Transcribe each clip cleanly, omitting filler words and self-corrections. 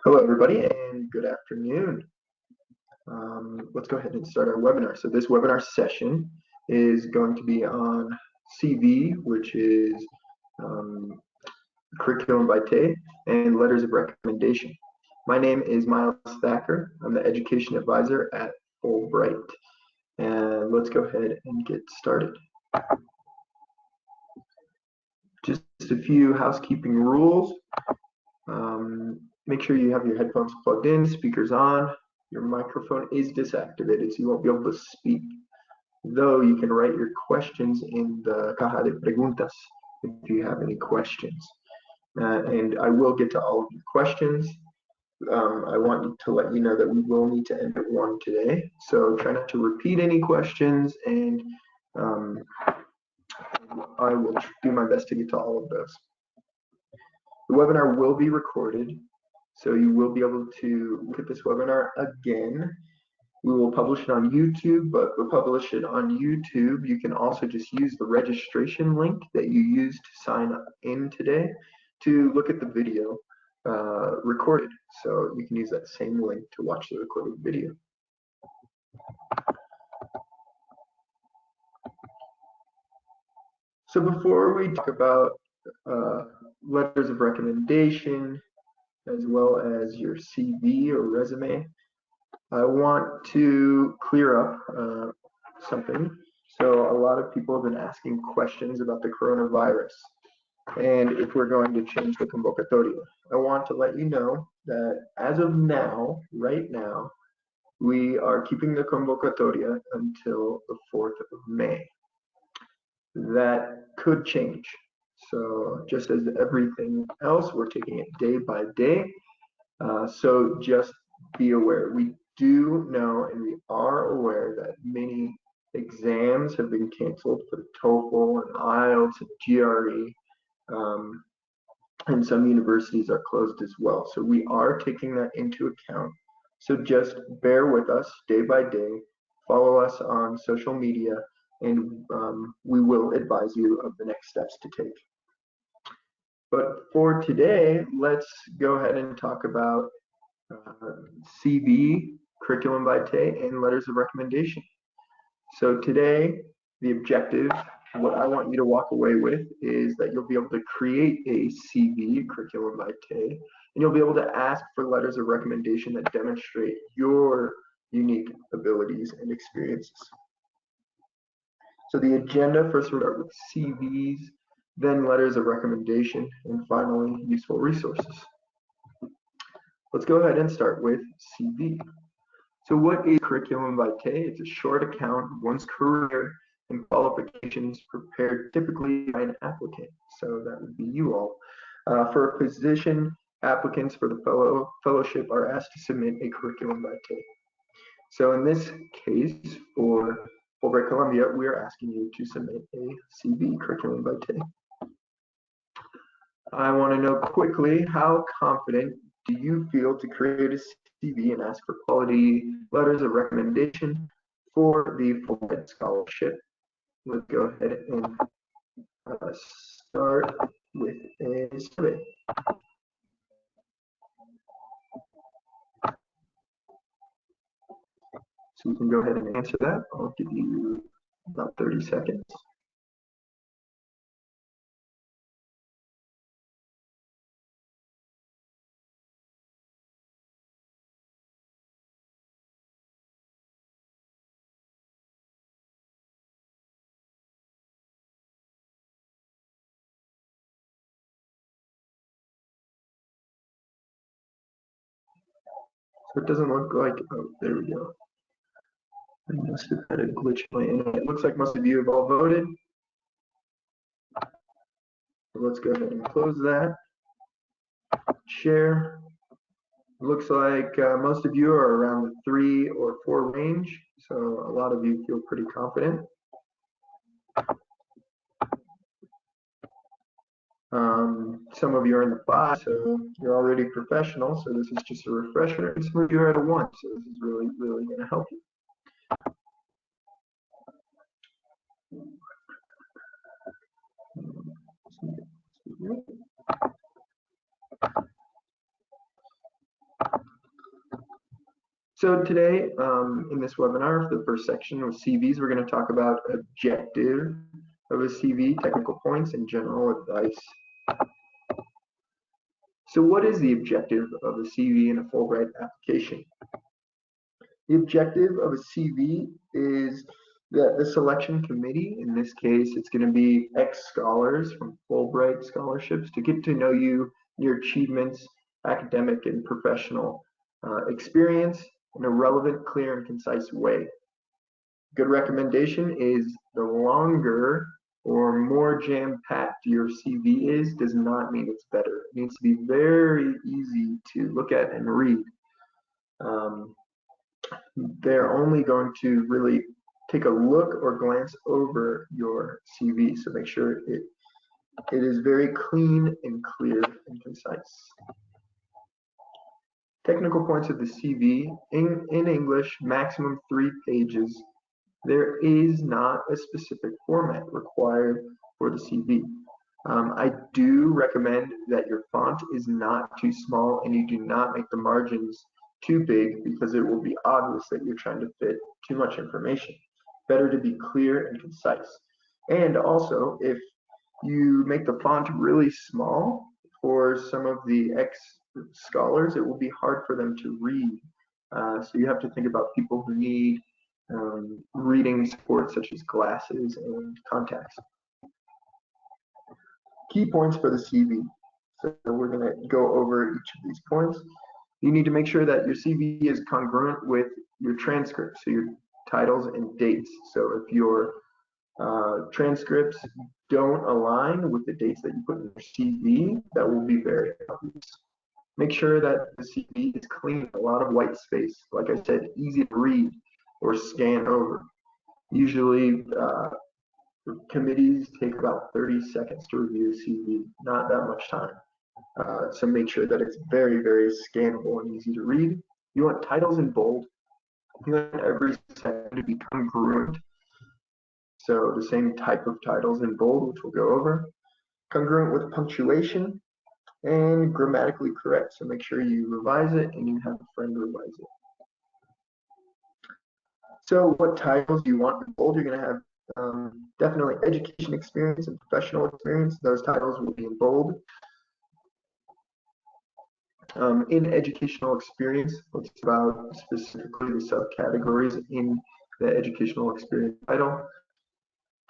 Hello, everybody, and good afternoon. Let's go ahead and start our webinar. So this webinar session is going to be on CV, which is curriculum vitae, and letters of recommendation. My name is Miles Thacker. I'm the education advisor at Fulbright. And let's go ahead and get started. Just a few housekeeping rules. Make sure you have your headphones plugged in, speakers on. Your microphone is deactivated, so you won't be able to speak. Though you can write your questions in the caja de preguntas if you have any questions. And I will get to all of your questions. I want to let you know that we will need to end at 1 today. So try not to repeat any questions, and I will do my best to get to all of those. The webinar will be recorded, so you will be able to look at this webinar again. We will publish it on YouTube, but we'll publish it on YouTube. You can also just use the registration link that you used to sign in today to look at the video recorded. So you can use that same link to watch the recorded video. So before we talk about letters of recommendation, as well as your CV or resume, I want to clear up something. So a lot of people have been asking questions about the coronavirus and if we're going to change the convocatoria. I want to let you know that as of now, right now, we are keeping the convocatoria until the 4th of May. That could change. So just as everything else, we're taking it day by day. So just be aware. We do know and we are aware that many exams have been canceled for the TOEFL and IELTS and GRE, and some universities are closed as well. So we are taking that into account. So just bear with us day by day. Follow us on social media, and we will advise you of the next steps to take. But for today, let's go ahead and talk about CV, curriculum vitae, and letters of recommendation. So today, the objective, what I want you to walk away with, is that you'll be able to create a CV, curriculum vitae, and you'll be able to ask for letters of recommendation that demonstrate your unique abilities and experiences. So the agenda, first we'll start with CVs, then letters of recommendation, and finally, useful resources. Let's go ahead and start with CV. So what is curriculum vitae? It's a short account of one's career and qualifications prepared typically by an applicant. So that would be you all. For a position, applicants for the fellowship are asked to submit a curriculum vitae. So in this case, for Fulbright Columbia, we are asking you to submit a CV, curriculum vitae. I want to know quickly, how confident do you feel to create a CV and ask for quality letters of recommendation for the Fulbright scholarship? Let's go ahead and start with a survey. So you can go ahead and answer that. I'll give you about 30 seconds. So it doesn't look like, oh, there we go. I must have had a glitch in my internet. It looks like most of you have all voted. So let's go ahead and close that. Share. Looks like most of you are around the 3 or 4 range. So a lot of you feel pretty confident. Some of you are in the 5, so you're already professional. So this is just a refresher. And some of you are at a 1, so this is really, really going to help you. So today, in this webinar, the first section of CVs, we're going to talk about objective of a CV, technical points, and general advice. So what is the objective of a CV in a Fulbright application? The objective of a CV is that the selection committee, in this case, it's going to be ex-scholars from Fulbright scholarships, to get to know you, your achievements, academic and professional experience in a relevant, clear, and concise way. Good recommendation is the longer or more jam-packed your CV is, does not mean it's better. It needs to be very easy to look at and read. They're only going to really take a look or glance over your CV, so make sure it is very clean and clear and concise. Technical points of the CV, in English, maximum 3 pages. There is not a specific format required for the CV. I do recommend that your font is not too small and you do not make the margins too big, because it will be obvious that you're trying to fit too much information. Better to be clear and concise. And also, if you make the font really small for some of the ex-scholars, it will be hard for them to read. So you have to think about people who need reading support, such as glasses and contacts. Key points for the CV. So we're going to go over each of these points. You need to make sure that your CV is congruent with your transcript, so your titles and dates. So if your transcripts don't align with the dates that you put in your CV, that will be very obvious. Make sure that the CV is clean, a lot of white space. Like I said, easy to read or scan over. Usually, committees take about 30 seconds to review a CV, not that much time. So make sure that it's very, very scannable and easy to read. You want titles in bold. You want every section to be congruent. So the same type of titles in bold, which we'll go over. Congruent with punctuation and grammatically correct. So make sure you revise it and you have a friend revise it. So what titles do you want in bold? You're going to have definitely education experience and professional experience. Those titles will be in bold. In educational experience, let's talk about specifically the subcategories in the educational experience title.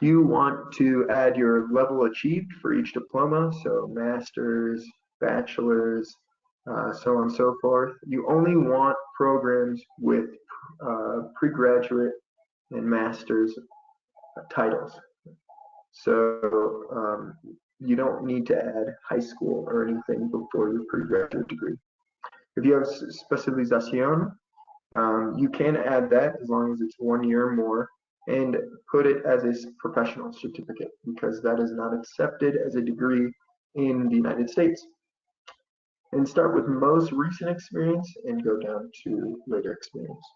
You want to add your level achieved for each diploma, so master's, bachelor's, so on and so forth. You only want programs with pre-graduate and master's titles. So you don't need to add high school or anything before your pre-graduate degree. If you have specialización, you can add that as long as it's 1 year or more, and put it as a professional certificate, because that is not accepted as a degree in the United States. And start with most recent experience and go down to later experience.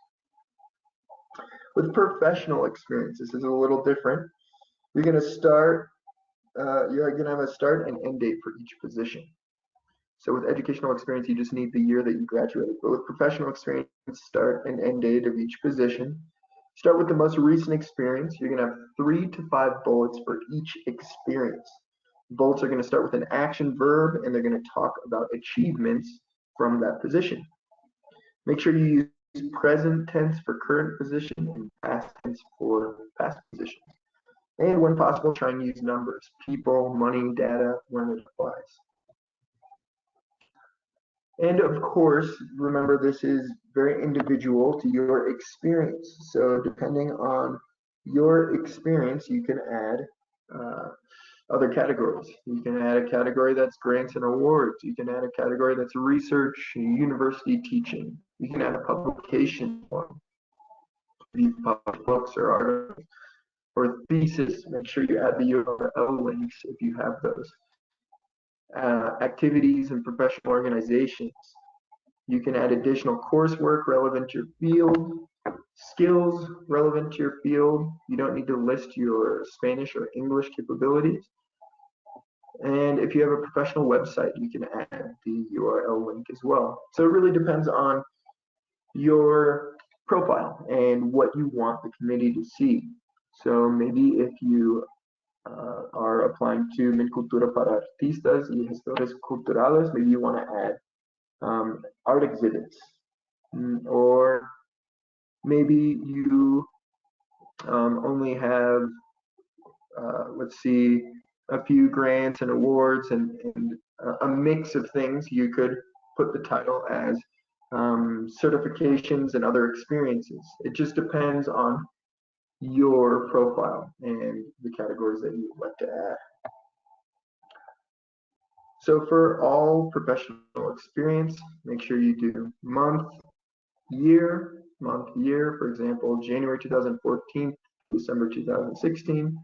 With professional experience, this is a little different. You're going to start, you're going to have a start and end date for each position. So with educational experience, you just need the year that you graduated. But with professional experience, start and end date of each position. Start with the most recent experience. You're going to have 3 to 5 bullets for each experience. Bullets are going to start with an action verb, and they're going to talk about achievements from that position. Make sure you use present tense for current position and past tense for past position. And when possible, try and use numbers, people, money, data, when it applies. And of course, remember, this is very individual to your experience. So depending on your experience, you can add other categories. You can add a category that's grants and awards. You can add a category that's research, university teaching. You can add a publication one. If you publish books or articles or thesis, make sure you add the URL links if you have those. Activities and professional organizations. You can add additional coursework relevant to your field, skills relevant to your field. You don't need to list your Spanish or English capabilities. And if you have a professional website, you can add the URL link as well. So it really depends on your profile and what you want the committee to see. So maybe if you are applying to Mi Cultura para Artistas y Gestores Culturales, maybe you want to add art exhibits, or maybe you only have, let's see, a few grants and awards and a mix of things. You could put the title as certifications and other experiences. It just depends on your profile and the categories that you would like to add. So for all professional experience, make sure you do month, year, for example, January 2014, December 2016.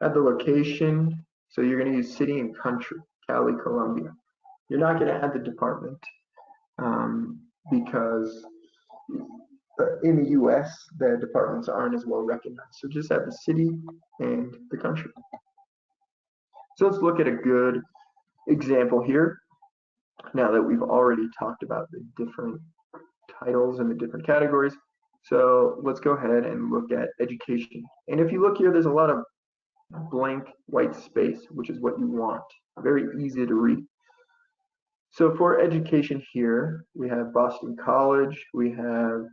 Add the location, so you're going to use city and country, Cali, Colombia. You're not going to add the department because in the US, the departments aren't as well recognized. So just add the city and the country. So let's look at a good example here. Now that we've already talked about the different titles and the different categories. So let's go ahead and look at education. And if you look here, there's a lot of blank white space, which is what you want. Very easy to read. So for education here, we have Boston College, we have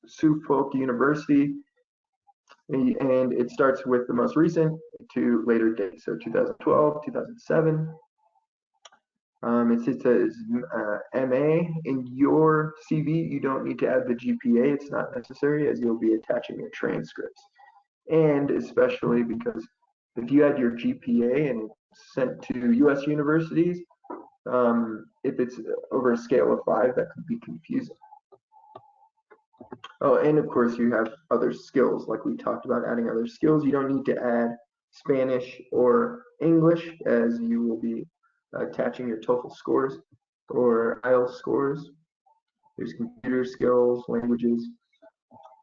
Suffolk University, and it starts with the most recent to later date. So 2012, 2007. It says MA. In your CV, you don't need to add the GPA. It's not necessary, as you'll be attaching your transcripts. And especially because if you add your GPA and it's sent to US universities, if it's over a scale of 5, that could be confusing. Oh, and of course you have other skills, like we talked about adding other skills. You don't need to add Spanish or English, as you will be attaching your TOEFL scores or IELTS scores. There's computer skills, languages,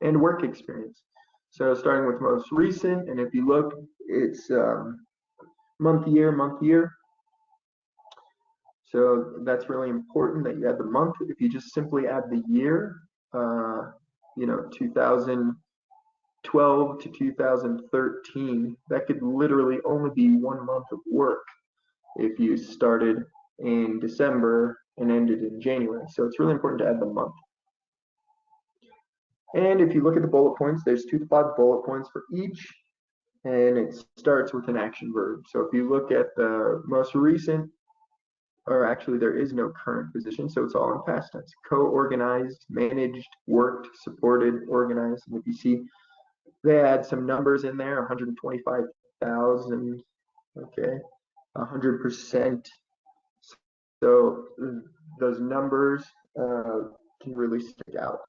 and work experience. So starting with most recent, and if you look, it's month, year. So that's really important that you add the month. If you just simply add the year, 2012 to 2013, that could literally only be 1 month of work if you started in December and ended in January. So it's really important to add the month. And if you look at the bullet points, there's 2 to 5 bullet points for each, and it starts with an action verb. So if you look at the most recent, or actually there is no current position, so it's all in past tense. Co-organized, managed, worked, supported, organized. And if you see, they add some numbers in there, 125,000, okay, 100%. So those numbers can really stick out.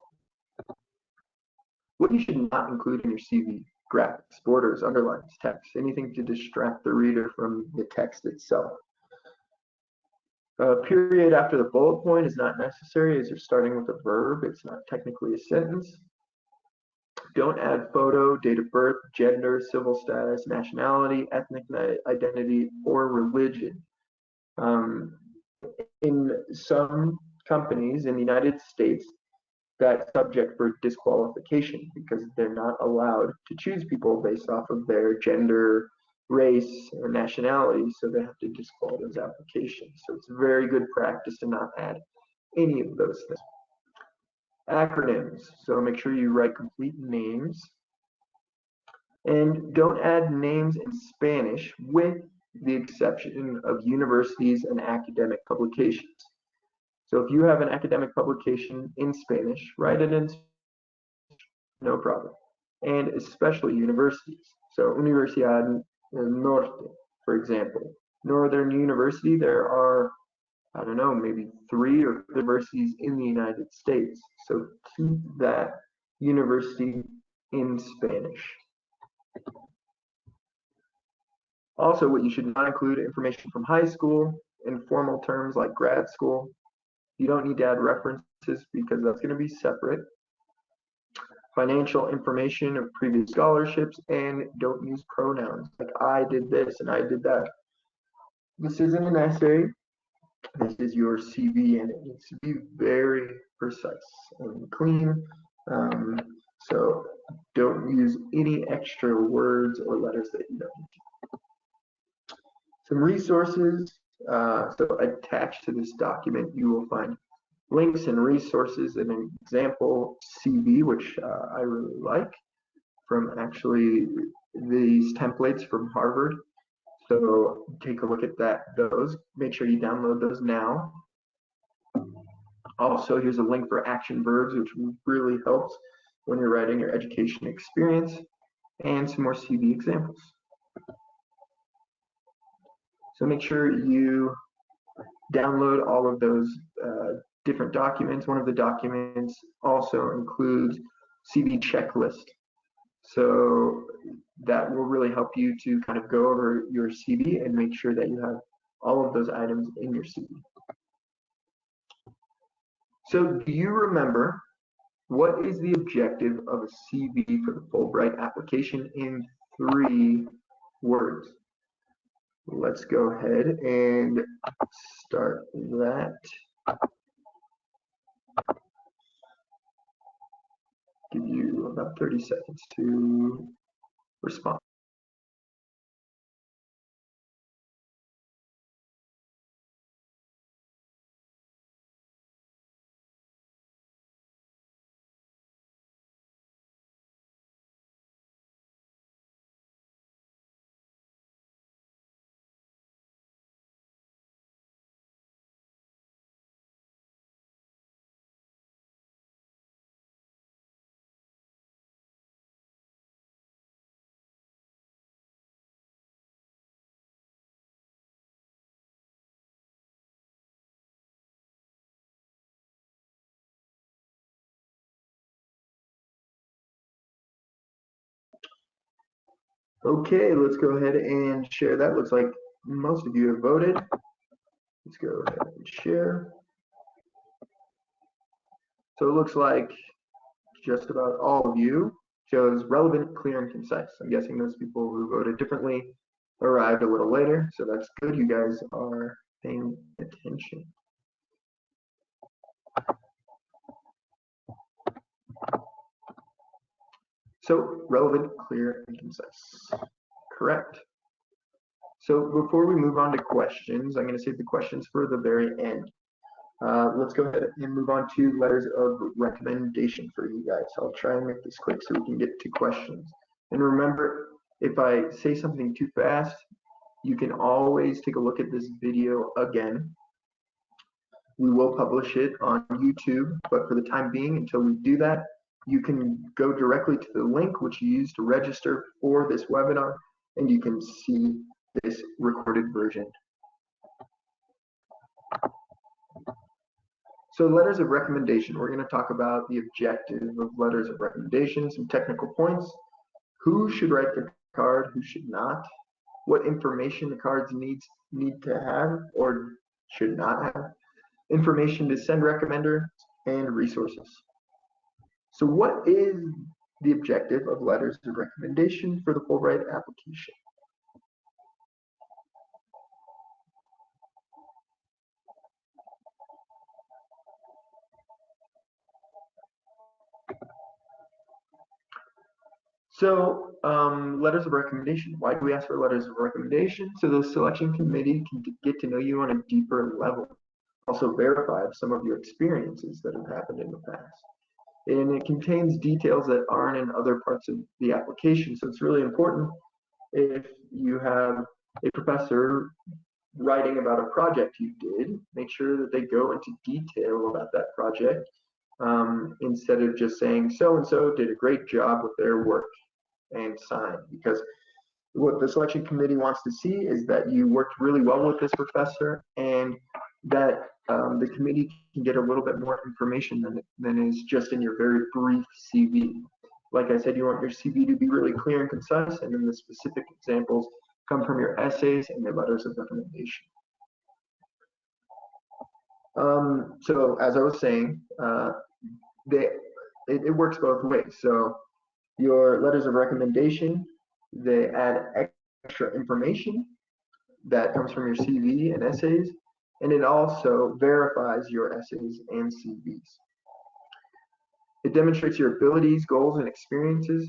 What you should not include in your CV: graphics, borders, underlines, text, anything to distract the reader from the text itself. A period after the bullet point is not necessary, as you're starting with a verb. It's not technically a sentence. Don't add photo, date of birth, gender, civil status, nationality, ethnic identity, or religion. In some companies in the United States, that's subject for disqualification because they're not allowed to choose people based off of their gender, race, or nationality, so they have to disqualify those applications. So it's very good practice to not add any of those things. Acronyms, so make sure you write complete names, and don't add names in Spanish with the exception of universities and academic publications. So if you have an academic publication in Spanish, write it in Spanish, no problem. And especially universities. So Universidad Norte, for example. Northern University, there are, I don't know, maybe 3 or 4 universities in the United States. So keep that university in Spanish. Also, what you should not include: information from high school, informal terms like grad school. You don't need to add references because that's going to be separate. Financial information of previous scholarships, and don't use pronouns like I did this and I did that. This isn't an essay. This is your CV, and it needs to be very precise and clean. So don't use any extra words or letters that you don't need to. Some resources. So attached to this document, you will find links and resources and an example CV, which I really like, from actually these templates from Harvard. So take a look at those. Make sure you download those now. Also, here's a link for action verbs, which really helps when you're writing your education experience, and some more CV examples. So make sure you download all of those different documents. One of the documents also includes CV checklist. So that will really help you to kind of go over your CV and make sure that you have all of those items in your CV. So do you remember what is the objective of a CV for the Fulbright application in 3 words? Let's go ahead and start that. Give you about 30 seconds to respond. Okay, let's go ahead and share that. Looks like most of you have voted. Let's go ahead and share. So it looks like just about all of you chose relevant, clear, and concise. I'm guessing those people who voted differently arrived a little later, so that's good. You guys are paying attention. So relevant, clear, and concise. Correct. So before we move on to questions, I'm going to save the questions for the very end. Let's go ahead and move on to letters of recommendation for you guys. I'll try and make this quick so we can get to questions. And remember, if I say something too fast, you can always take a look at this video again. We will publish it on YouTube, but for the time being, until we do that, you can go directly to the link which you used to register for this webinar, and you can see this recorded version. So letters of recommendation, we're going to talk about the objective of letters of recommendation, some technical points, who should write the card, who should not, what information the cards need to have or should not have, information to send recommender, and resources. So what is the objective of letters of recommendation for the Fulbright application? So letters of recommendation, why do we ask for letters of recommendation? So the selection committee can get to know you on a deeper level. Also verify some of your experiences that have happened in the past. And it contains details that aren't in other parts of the application. So it's really important if you have a professor writing about a project you did, make sure that they go into detail about that project instead of just saying so-and-so did a great job with their work and sign. Because what the selection committee wants to see is that you worked really well with this professor and that the committee can get a little bit more information than is just in your very brief CV. Like I said, you want your CV to be really clear and concise, and then the specific examples come from your essays and your letters of recommendation. So as I was saying, it works both ways. So your letters of recommendation, they add extra information that comes from your CV and essays, and it also verifies your essays and CVs. It demonstrates your abilities, goals, and experiences.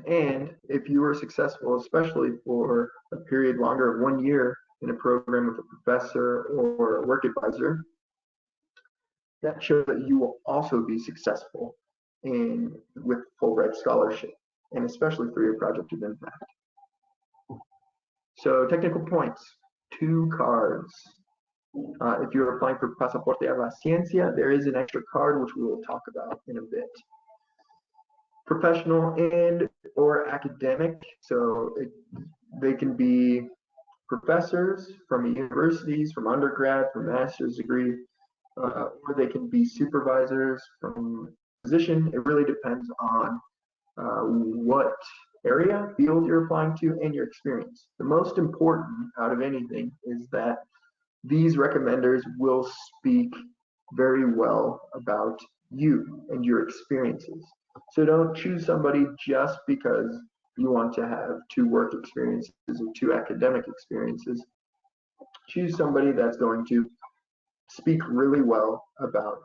And if you were successful, especially for a period longer of 1 year in a program with a professor or a work advisor, that shows that you will also be successful with Fulbright scholarship, and especially for your project of impact. So technical points, 2 cards. If you're applying for Pasaporte a la Ciencia, there is an extra card which we will talk about in a bit. Professional and or academic, so they can be professors from universities, from undergrad, from master's degree, or they can be supervisors from position. It really depends on what area, field you're applying to, and your experience. The most important out of anything is that these recommenders will speak very well about you and your experiences. So don't choose somebody just because you want to have 2 work experiences or 2 academic experiences. Choose somebody that's going to speak really well about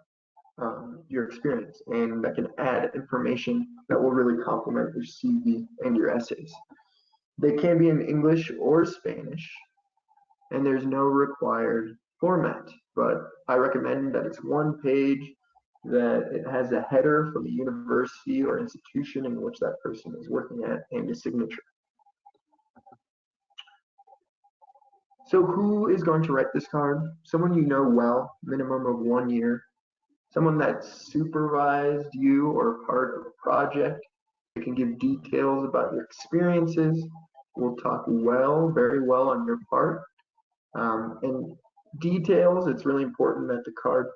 your experience and that can add information that will really complement your CV and your essays. They can be in English or Spanish, and there's no required format, but I recommend that it's 1 page, that it has a header from the university or institution in which that person is working at, and a signature. So who is going to write this card? Someone you know well, minimum of 1 year. Someone that supervised you or part of a project. They can give details about your experiences. Will talk very well on your part. And details, it's really important that the card,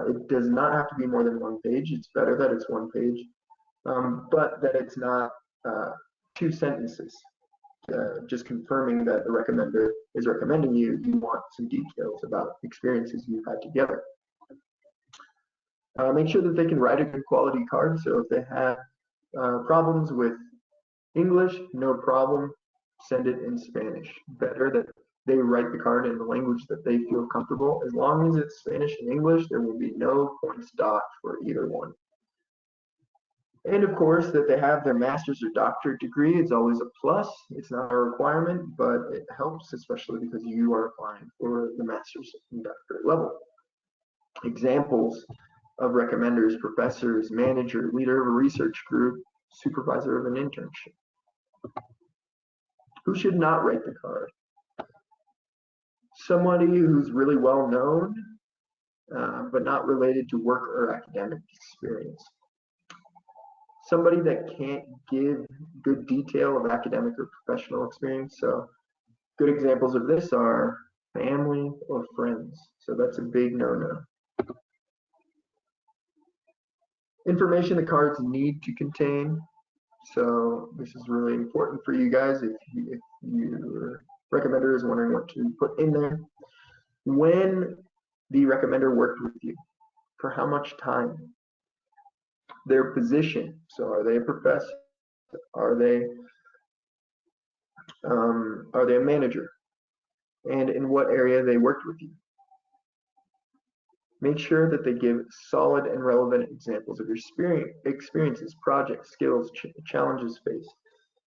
it does not have to be more than 1 page. It's better that it's 1 page, but that it's not 2 sentences. Just confirming that the recommender is recommending you. You want some details about experiences you've had together. Make sure that they can write a good quality card. So if they have problems with English, no problem, send it in Spanish. Better that they write the card in the language that they feel comfortable. As long as it's Spanish and English, there will be no points docked for either one. And of course, that they have their master's or doctorate degree. It's always a plus. It's not a requirement, but it helps, especially because you are applying for the master's and doctorate level. Examples of recommenders: professors, manager, leader of a research group, supervisor of an internship. Who should not write the card? Somebody who's really well known, but not related to work or academic experience. Somebody that can't give good detail of academic or professional experience. So good examples of this are family or friends. So that's a big no-no. Information the cards need to contain. So this is really important for you guys if your recommender is wondering what to put in there. When the recommender worked with you, for how much time? Their position. So are they a professor? Are they a manager? And in what area they worked with you? Make sure that they give solid and relevant examples of your experiences, projects, skills, challenges faced.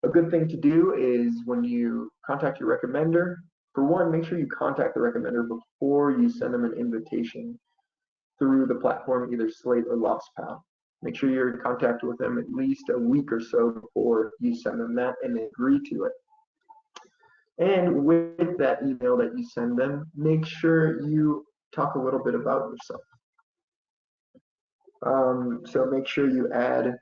A good thing to do is when you contact your recommender, for one, make sure you contact the recommender before you send them an invitation through the platform, either Slate or LostPal. Make sure you're in contact with them at least a week or so before you send them that and they agree to it. And with that email that you send them, make sure you talk a little bit about yourself. So make sure you add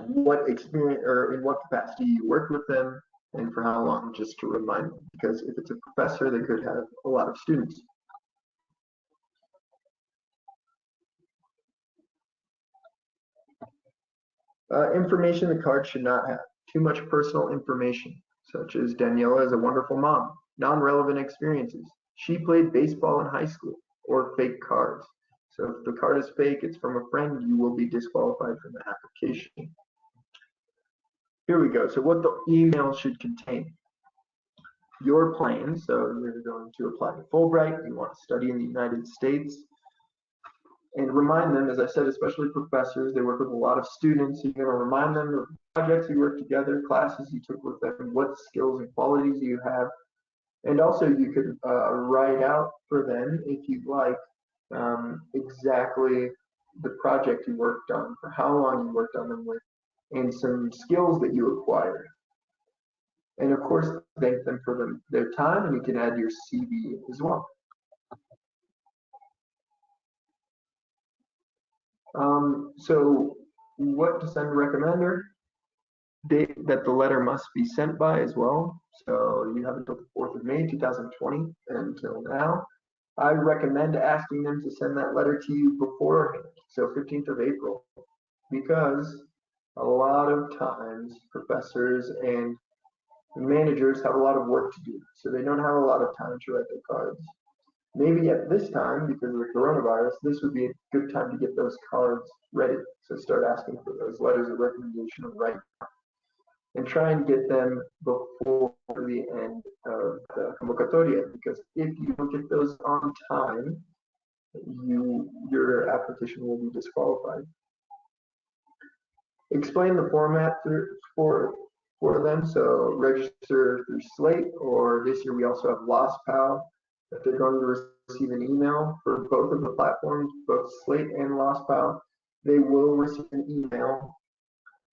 what experience or in what capacity you worked with them and for how long, just to remind them. Because if it's a professor, they could have a lot of students. Information the card should not have. Too much personal information, such as Daniela is a wonderful mom. Non-relevant experiences. She played baseball in high school, or fake cards. So if the card is fake, it's from a friend, you will be disqualified from the application. Here we go. So what the email should contain. Your plans. So you're going to apply to Fulbright. You want to study in the United States. and remind them, as I said, especially professors, they work with a lot of students. You're going to remind them of projects you worked together, classes you took with them, what skills and qualities you have. And also you could write out for them, if you'd like, exactly the project you worked on, for how long you worked on them with, and some skills that you acquired. And of course, thank them for their time, and you can add your CV as well. So what to send a recommender? Date that the letter must be sent by as well. So you have until the 4th of May, 2020, until now. I recommend asking them to send that letter to you beforehand, so 15th of April, because a lot of times professors and managers have a lot of work to do, so they don't have a lot of time to write their cards. Maybe at this time, because of the coronavirus, this would be a good time to get those cards ready. So start asking for those letters of recommendation right now, and try and get them before the end of the convocatoria, because if you don't get those on time, your application will be disqualified. Explain the format for them. So register through Slate, or this year we also have LostPal, that they're going to receive an email for both of the platforms, both Slate and LostPal. They will receive an email.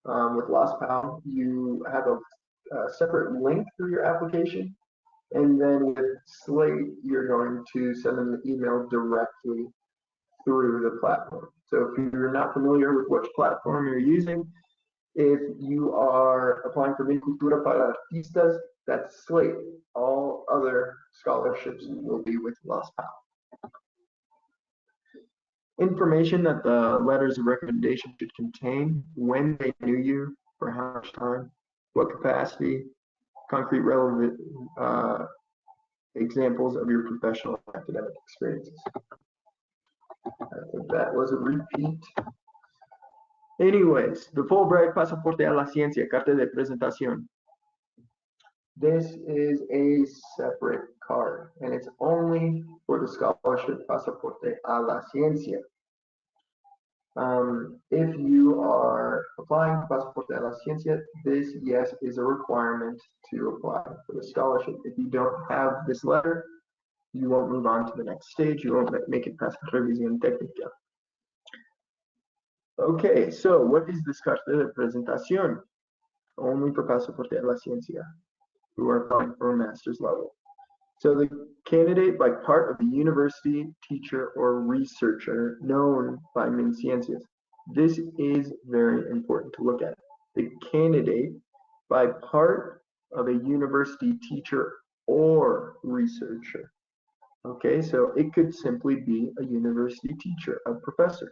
With LostPal, you have a separate link through your application, and then with Slate, you're going to send them the email directly through the platform. So if you're not familiar with which platform you're using, if you are applying for Mi Cultura para Artistas, that's Slate. All other scholarships will be with LostPal. Information that the letters of recommendation should contain: when they knew you, for how much time, what capacity, concrete relevant examples of your professional and academic experiences. I think that was a repeat. Anyways, the Fulbright Pasaporte a la Ciencia, carta de presentación. This is a separate card, and it's only for the scholarship Pasaporte a la Ciencia. If you are applying for Pasaporte a la Ciencia, this, yes, is a requirement to apply for the scholarship. If you don't have this letter, you won't move on to the next stage. You won't make it past revisión técnica. Okay, so what is this carta de presentación? Only for Pasaporte a la Ciencia, who are applying for a master's level. So the candidate, by part of the university, teacher, or researcher known by MinCiencias. This is very important to look at. The candidate, by part of a university, teacher, or researcher. Okay, so it could simply be a university teacher, a professor.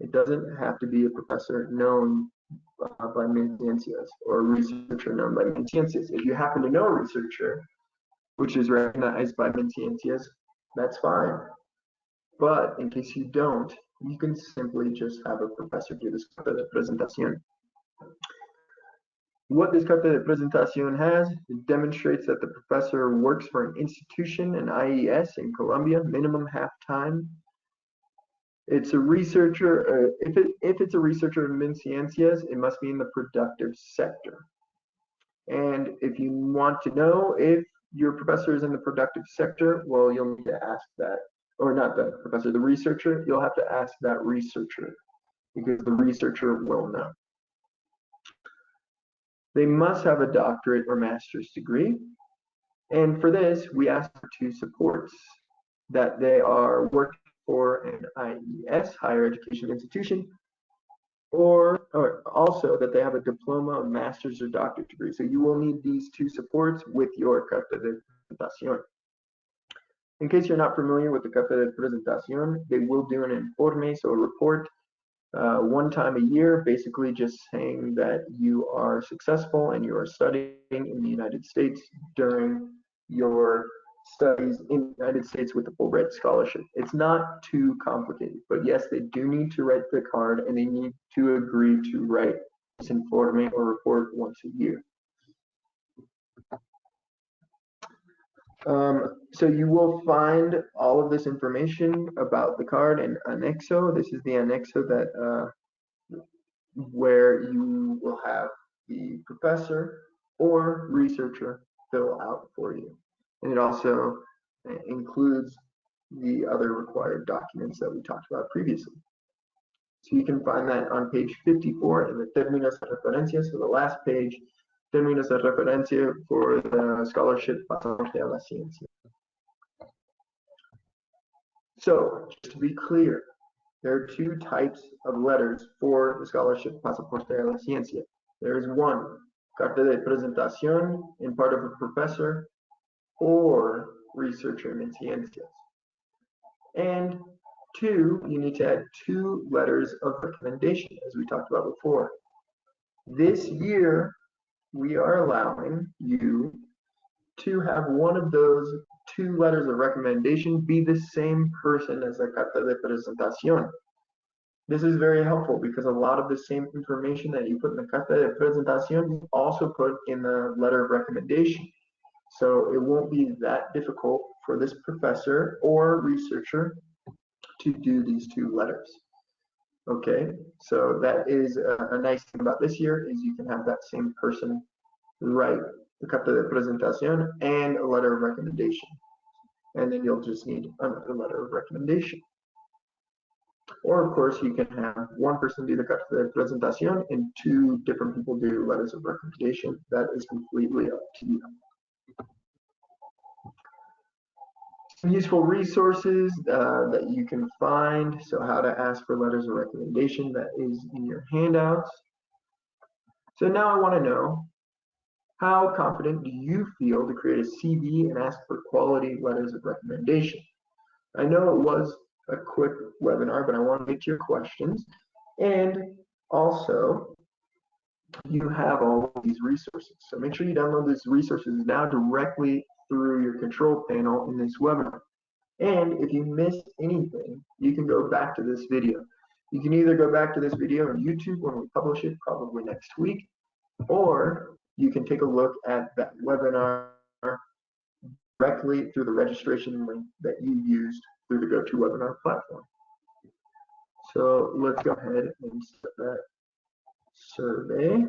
It doesn't have to be a professor known by MinCiencias, or a researcher known by MinCiencias. If you happen to know a researcher which is recognized by MinCiencias, that's fine. But in case you don't, you can simply just have a professor do this carta de presentación. What this carta de presentación has, it demonstrates that the professor works for an institution, an IES in Colombia, minimum half-time. It's a researcher, if it's a researcher in MinCiencias, it must be in the productive sector. And if you want to know if your professor is in the productive sector, well, you'll need to ask that, or not the professor, the researcher, you'll have to ask that researcher, because the researcher will know. They must have a doctorate or master's degree. And for this, we ask for 2 supports: that they are working for an IES, higher education institution, or also that they have a diploma, a master's or doctorate degree. So you will need these 2 supports with your carta de presentación. In case you're not familiar with the carta de presentación, they will do an informe, so a report, 1 time a year, basically just saying that you are successful and you are studying in the United States during your studies in the United States with the Fulbright scholarship. It's not too complicated, but yes, they do need to write the card, and they need to agree to write this informe or report once a year. So you will find all of this information about the card in Anexo. This is the Anexo that where you will have the professor or researcher fill out for you. And it also includes the other required documents that we talked about previously. So you can find that on page 54 in the términos de referencia, so the last page, términos de referencia for the scholarship Pasaporte a la Ciencia. So, just to be clear, there are two types of letters for the scholarship Pasaporte a la Ciencia. There is one, carta de presentación in part of a professor or researcher in ciencias. And two, you need to add two letters of recommendation, as we talked about before. This year, we are allowing you to have one of those two letters of recommendation be the same person as the carta de presentación. This is very helpful because a lot of the same information that you put in the carta de presentación you also put in the letter of recommendation. So it won't be that difficult for this professor or researcher to do these two letters. Okay, so that is a nice thing about this year is you can have that same person write the carta de presentación and a letter of recommendation. And then you'll just need another letter of recommendation. Or of course you can have one person do the carta de presentación and two different people do letters of recommendation. That is completely up to you. Some useful resources that you can find. So how to ask for letters of recommendation, that is in your handouts. So now I want to know, how confident do you feel to create a CV and ask for quality letters of recommendation? I know it was a quick webinar, but I want to get to your questions. And also, you have all of these resources. So make sure you download these resources now directly through your control panel in this webinar. And if you missed anything, you can go back to this video. You can either go back to this video on YouTube when we publish it, probably next week, or you can take a look at that webinar directly through the registration link that you used through the GoToWebinar platform. So let's go ahead and start that survey.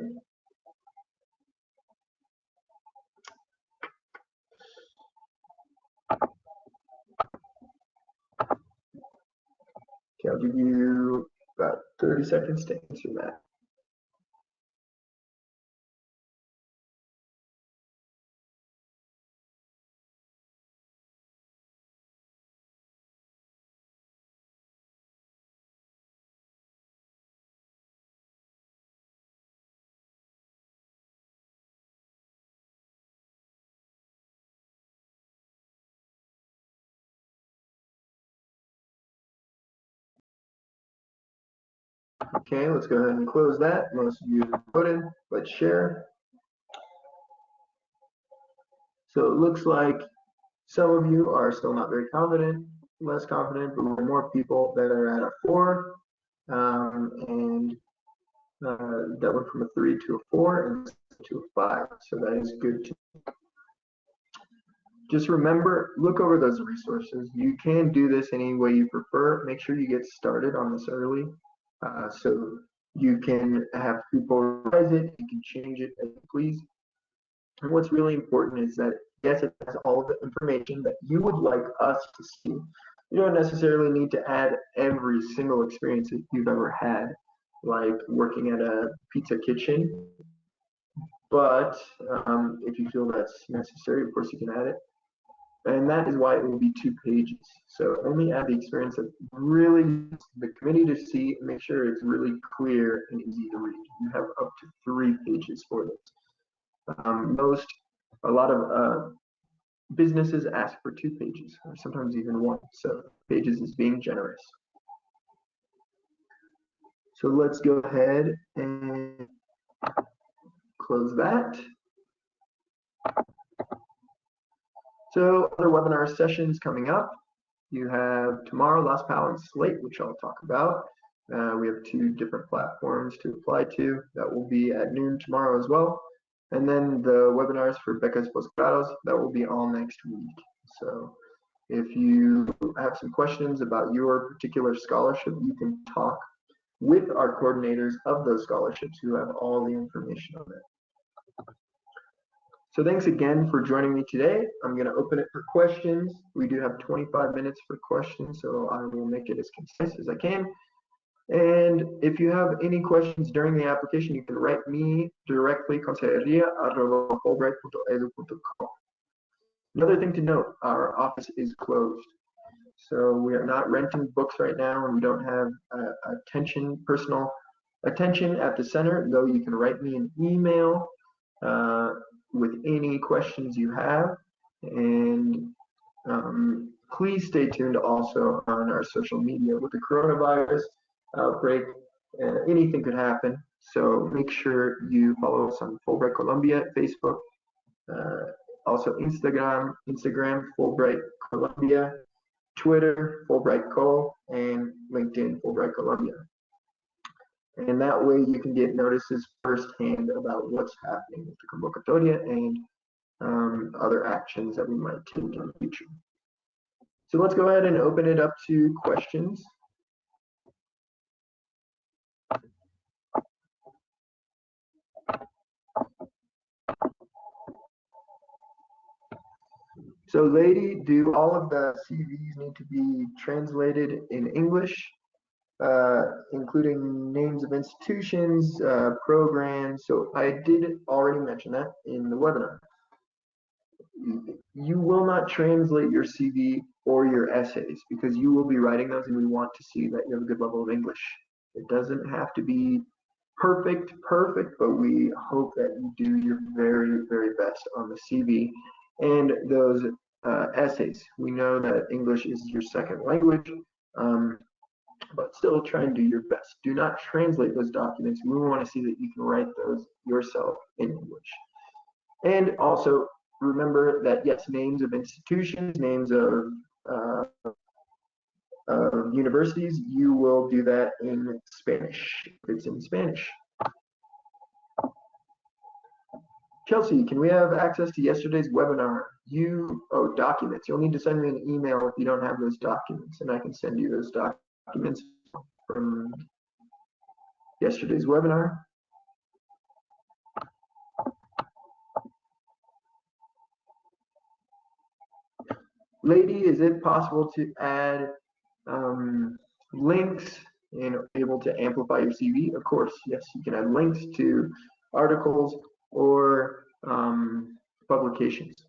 Okay, I'll give you about 30 seconds to answer that. Okay, let's go ahead and close that. Most of you have voted. Let's share. So it looks like some of you are still not very confident, less confident, but we're more people that are at a 4. And that went from a 3 to a 4 and to a 5. So that is good too. Just remember, look over those resources. You can do this any way you prefer. Make sure you get started on this early. So you can have people revise it, you can change it as you please. And what's really important is that, yes, it has all of the information that you would like us to see. You don't necessarily need to add every single experience that you've ever had, like working at a pizza kitchen. But if you feel that's necessary, of course you can add it. And that is why it will be 2 pages. So only add the experience that really the committee to see and make sure it's really clear and easy to read. You have up to 3 pages for this. A lot of businesses ask for 2 pages, or sometimes even 1. So pages is being generous. So let's go ahead and close that. So other webinar sessions coming up. You have tomorrow, Last Pal and Slate, which I'll talk about. We have 2 different platforms to apply to. That will be at noon tomorrow as well. And then the webinars for becas posgradoS, that will be all next week. So if you have some questions about your particular scholarship, you can talk with our coordinators of those scholarships who have all the information on it. So thanks again for joining me today. I'm going to open it for questions. We do have 25 minutes for questions, so I will make it as concise as I can. And if you have any questions during the application, you can write me directly, consejeria@fulbright.edu.co. Another thing to note, our office is closed. So we are not renting books right now, and we don't have personal attention at the center, though you can write me an email with any questions you have. And please stay tuned also on our social media. With the coronavirus outbreak, anything could happen. So make sure you follow us on Fulbright Colombia, Facebook, also Instagram, Fulbright Colombia, Twitter, Fulbright Co, and LinkedIn, Fulbright Colombia. And that way you can get notices firsthand about what's happening with the convocatoria and other actions that we might take in the future. So let's go ahead and open it up to questions. So lady, do all of the CVs need to be translated in English, including names of institutions, programs? So I did already mention that in the webinar. You will not translate your CV or your essays because you will be writing those, and we want to see that you have a good level of English. It doesn't have to be perfect, but we hope that you do your very, very best on the CV and those essays. We know that English is your second language, but still try and do your best. Do not translate those documents. We want to see that you can write those yourself in English. And also remember that, yes, names of institutions, names of universities, you will do that in Spanish, if it's in Spanish. Chelsea, can we have access to yesterday's webinar? Documents. You'll need to send me an email if you don't have those documents, and I can send you those documents from yesterday's webinar. Lady, is it possible to add links and able to amplify your CV? Of course, yes, you can add links to articles or publications.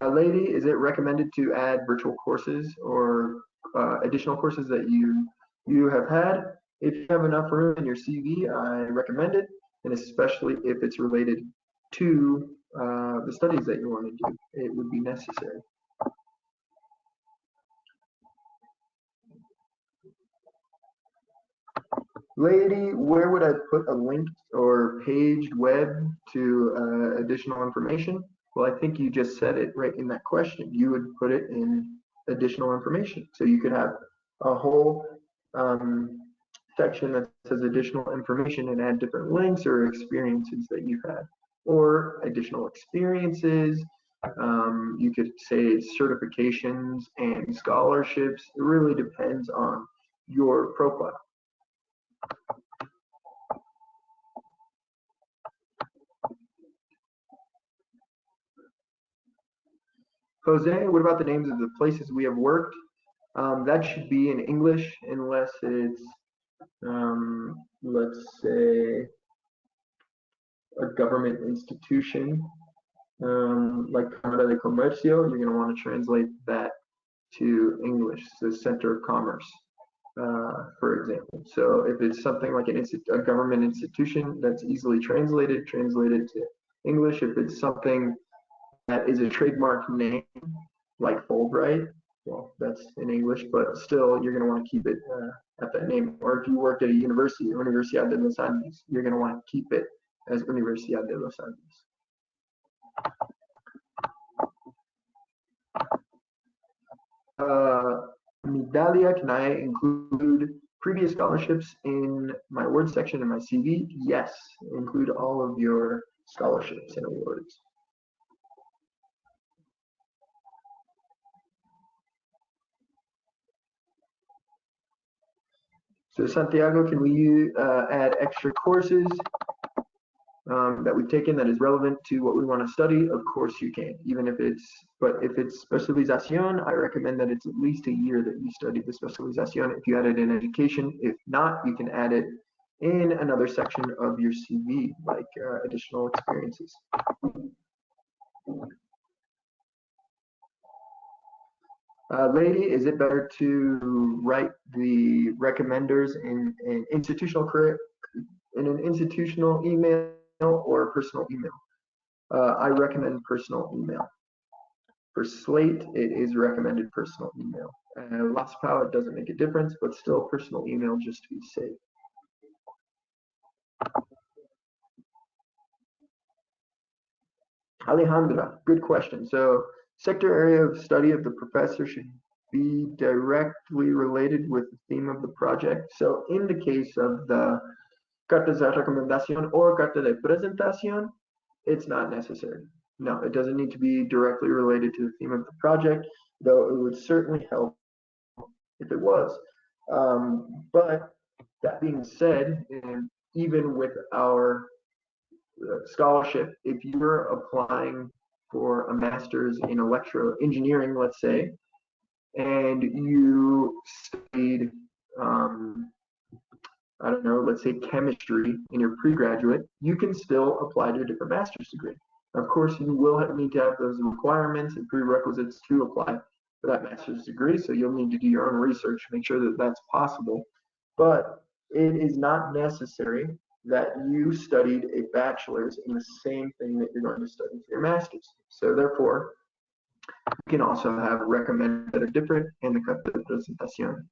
Lady, is it recommended to add virtual courses or additional courses that you have had? If you have enough room in your CV, I recommend it, and especially if it's related to the studies that you want to do, it would be necessary. Lady, where would I put a link or paged web to additional information? Well, I think you just said it right in that question. You would put it in additional information. So you could have a whole section that says additional information and add different links or experiences that you've had, or additional experiences. You could say certifications and scholarships. It really depends on your profile. Jose, what about the names of the places we have worked? That should be in English unless it's, let's say, a government institution, like Cámara de Comercio. You're going to want to translate that to English, so Center of Commerce, for example. So if it's something like a government institution that's easily translated to English. If it's something that is a trademark name, like Fulbright, well, that's in English, but still, you're going to want to keep it at that name. Or if you work at a university, Universidad de los Andes, you're going to want to keep it as Universidad de los Andes. Dalia, can I include previous scholarships in my awards section in my CV? Yes, include all of your scholarships and awards. So Santiago, can we add extra courses that we've taken that is relevant to what we want to study? Of course you can, even if but if it's specialización, I recommend that it's at least a year that you study the specialización if you add it in education. If not, you can add it in another section of your CV, like additional experiences. Lady, is it better to write the recommenders in an institutional email or a personal email? I recommend personal email. For Slate, it is recommended personal email. Las Pau, it doesn't make a difference, but still personal email just to be safe. Alejandra, good question. So sector area of study of the professor should be directly related with the theme of the project. So in the case of the cartas de recomendación or carta de presentación, it's not necessary. No, it doesn't need to be directly related to the theme of the project, though it would certainly help if it was. But that being said, and even with our scholarship, if you're applying for a master's in electro engineering, let's say, and you studied, I don't know, let's say chemistry in your pre-graduate, you can still apply to a different master's degree. Of course, you will need to have those requirements and prerequisites to apply for that master's degree, so you'll need to do your own research, make sure that that's possible. But it is not necessary that you studied a bachelor's in the same thing that you're going to study for your master's. So therefore, you can also have recommended that are different in the carta de presentación.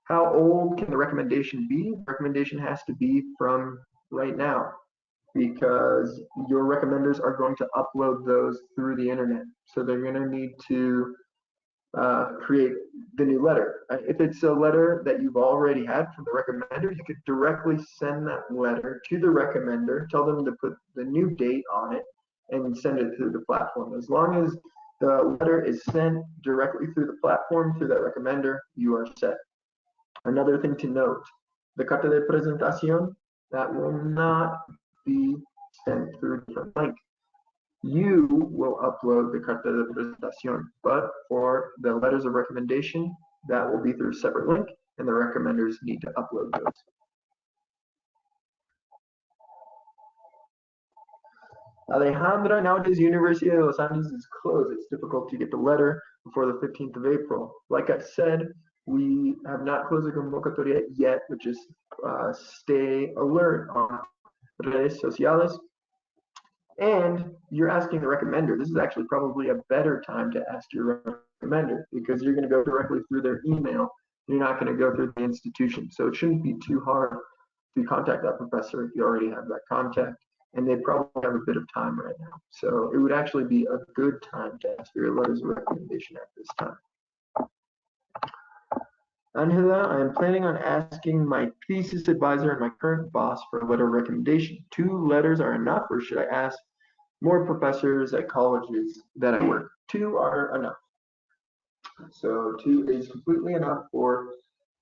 How old can the recommendation be? The recommendation has to be from right now, because your recommenders are going to upload those through the internet. So they're going to need to create the new letter. If it's a letter that you've already had from the recommender, you could directly send that letter to the recommender, tell them to put the new date on it, and send it through the platform. As long as the letter is sent directly through the platform, through that recommender, you are set. Another thing to note, the carta de presentación, that will not be sent through a different link. You will upload the carta de presentación, but for the letters of recommendation, that will be through a separate link, and the recommenders need to upload those. Alejandra, nowadays University of Los Angeles is closed. It's difficult to get the letter before the 15th of April. Like I said, we have not closed the convocatoria yet, but just stay alert on redes sociales. And you're asking the recommender. This is actually probably a better time to ask your recommender, because you're going to go directly through their email. You're not going to go through the institution. So it shouldn't be too hard to contact that professor if you already have that contact. And they probably have a bit of time right now. So it would actually be a good time to ask for your letters of recommendation at this time. Angela, I am planning on asking my thesis advisor and my current boss for a letter of recommendation. 2 letters are enough, or should I ask more professors at colleges that I work? 2 are enough. So 2 is completely enough for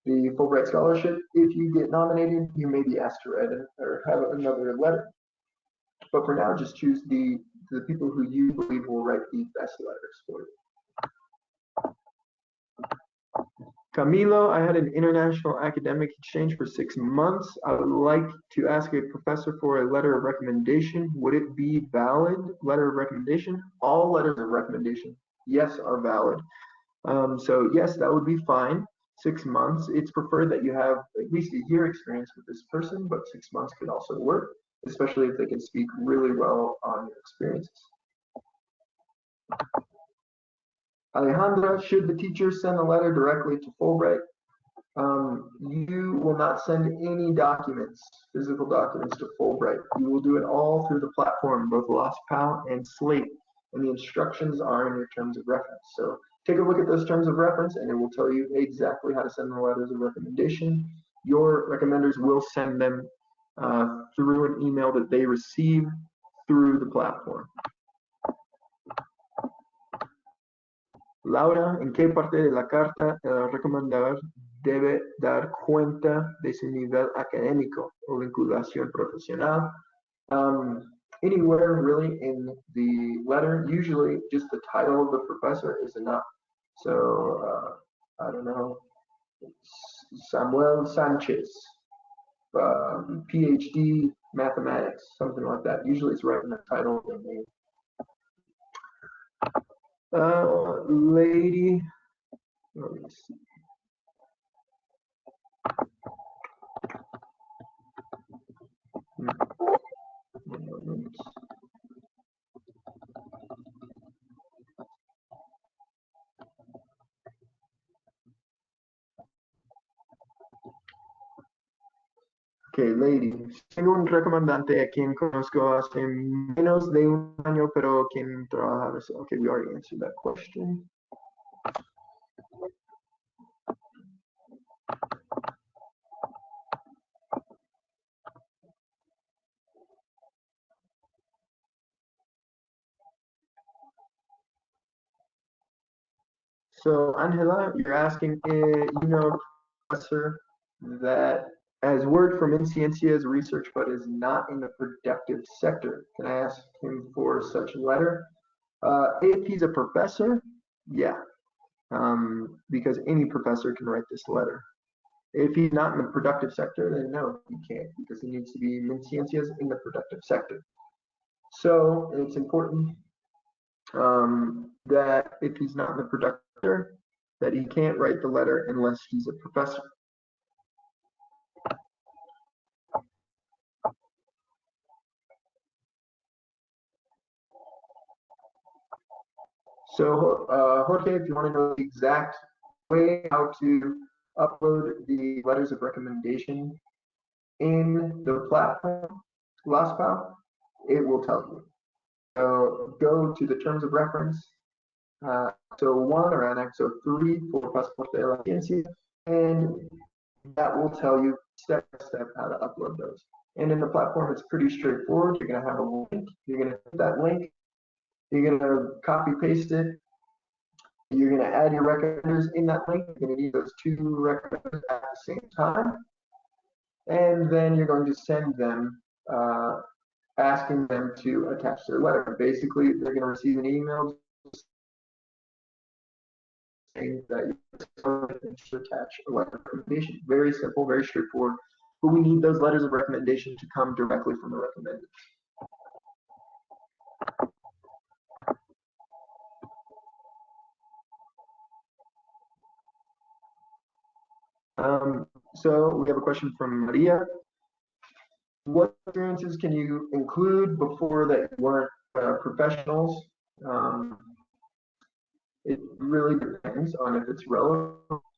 the Fulbright scholarship. If you get nominated, you may be asked to write or have another letter. But for now, just choose the people who you believe will write the best letters for you. Camilo, I had an international academic exchange for 6 months. I would like to ask a professor for a letter of recommendation. Would it be valid, letter of recommendation? All letters of recommendation, yes, are valid. So yes, that would be fine. 6 months. It's preferred that you have at least a year experience with this person, but 6 months could also work, especially if they can speak really well on your experiences. Alejandra, should the teacher send a letter directly to Fulbright? You will not send any documents, physical documents, to Fulbright. You will do it all through the platform, both Las Pau and Slate, and the instructions are in your terms of reference. So take a look at those terms of reference, and it will tell you exactly how to send the letters of recommendation. Your recommenders will send them through an email that they receive through the platform. Laura, ¿en qué parte de la carta el recomendador debe dar cuenta de su nivel académico o vinculación profesional? Anywhere really in the letter, usually just the title of the professor is enough. So, I don't know, Samuel Sanchez, PhD mathematics, something like that. Usually it's right in the title of the name. Lady, let me see. Okay, lady. Tengo un recomendante a quien conozco hace menos de un año, pero quien trabaja. Okay, we already answered that question. So, Angela, you're asking, you know, professor that has worked from Ciencias research but is not in the productive sector. Can I ask him for such a letter? If he's a professor, yeah, because any professor can write this letter. If he's not in the productive sector, then no, he can't, because he needs to be in Ciencias in the productive sector. So it's important that if he's not in the productive sector, that he can't write the letter unless he's a professor. So, Jorge, if you want to know the exact way how to upload the letters of recommendation in the platform, LASPA, it will tell you. So, go to the terms of reference, so 1 or Anexo 3 for Pasaporte de la Ciencia, and that will tell you step by step how to upload those. And in the platform, it's pretty straightforward. You're going to have a link. You're going to hit that link. You're going to copy paste it. You're going to add your recommenders in that link. You're going to need those 2 recommenders at the same time. And then you're going to send them, asking them to attach their letter. Basically, they're going to receive an email saying that you should attach a letter of recommendation. Very simple, very straightforward. But we need those letters of recommendation to come directly from the recommended. So we have a question from Maria. What experiences can you include before that you weren't professionals? It really depends on if it's relevant.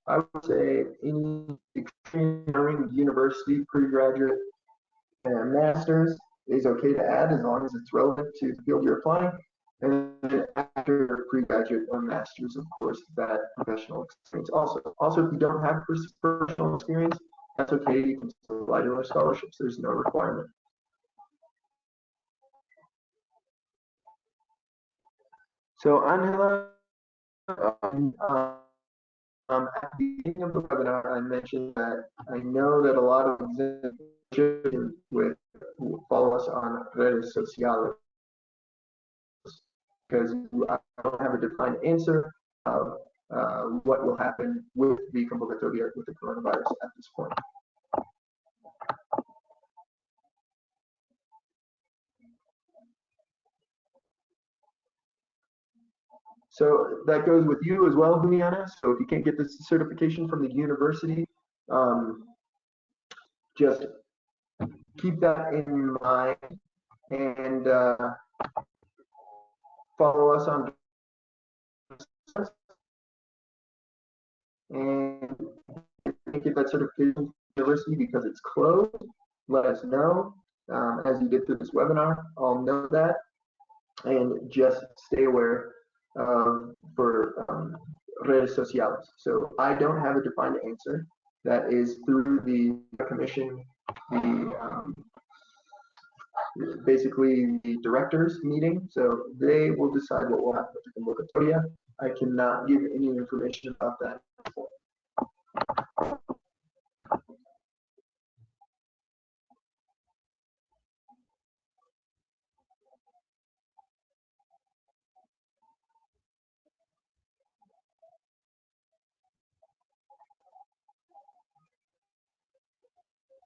I would say any experience during university, pre-graduate, and master's is okay to add as long as it's relevant to the field you're applying. And then after pre-graduate or master's, of course, that professional experience also. Also, if you don't have professional experience, that's okay. You can still apply to our scholarships. There's no requirement. So, Angela, at the beginning of the webinar, I mentioned that I know that a lot of examinations will follow us on redes sociales, because I don't have a defined answer of what will happen with the convocatoria with the coronavirus at this point. So that goes with you as well, Juliana. So if you can't get this certification from the university, just keep that in mind and follow us on. And if you can't get that certification from the university because it's closed, let us know as you get through this webinar. I'll know that, and just stay aware for redes sociales. So I don't have a defined answer. That is through the commission, basically the directors meeting. So they will decide what will happen with the convocatoria. I cannot give any information about that.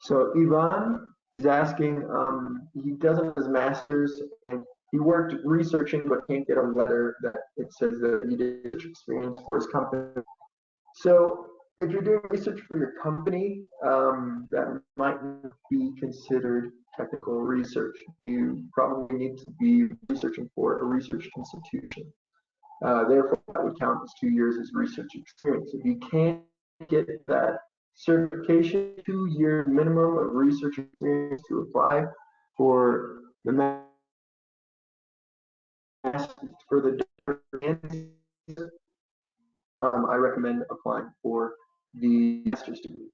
So Ivan is asking, he doesn't have his master's, and he worked researching but can't get a letter that it says that he did research experience for his company. So if you're doing research for your company, that might be considered technical research. You probably need to be researching for a research institution. Therefore, that would count as 2 years as research experience. If you can't get that certification, 2-year minimum of research experience to apply for the I recommend applying for the master's degree.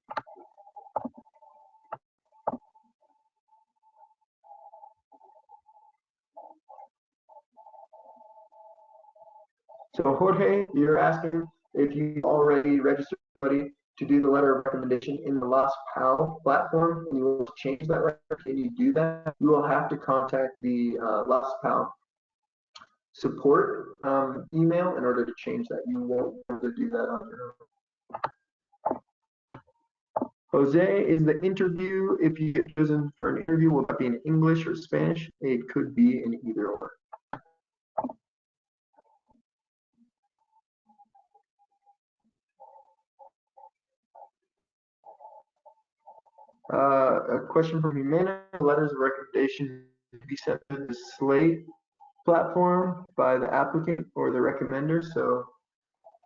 So Jorge, you're asking if you already registered somebody to do the letter of recommendation in the Las PAL platform, and you will change that letter. Can you do that? You will have to contact the Las PAL support email in order to change that. You won't be able to do that on your own. Jose, is the interview, if you get chosen for an interview, will that be in English or Spanish? It could be in either or. A question from Jimena, letters of recommendation to be sent to the Slate platform by the applicant or the recommender. So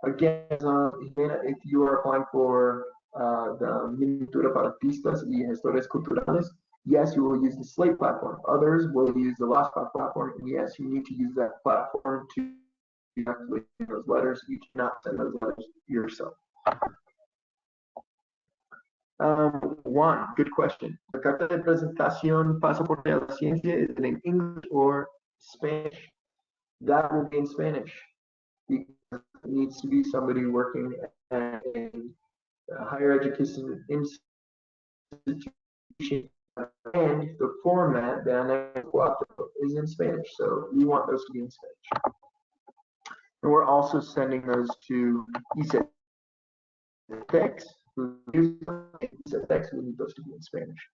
again, Jimena, if you are applying for the Miniatura para Artistas y Gestores Culturales, yes, you will use the Slate platform. Others will use the Las PAL platform, and yes, you need to use that platform to actually send those letters. You cannot send those letters yourself. Juan, good question. The carta de presentación pasaporte a la ciencia, is it in English or Spanish? That will be in Spanish because it needs to be somebody working at a higher education institution, and the format, the annex 4, is in Spanish. So we want those to be in Spanish. And we're also sending those to ICETEX. We need those to be in Spanish.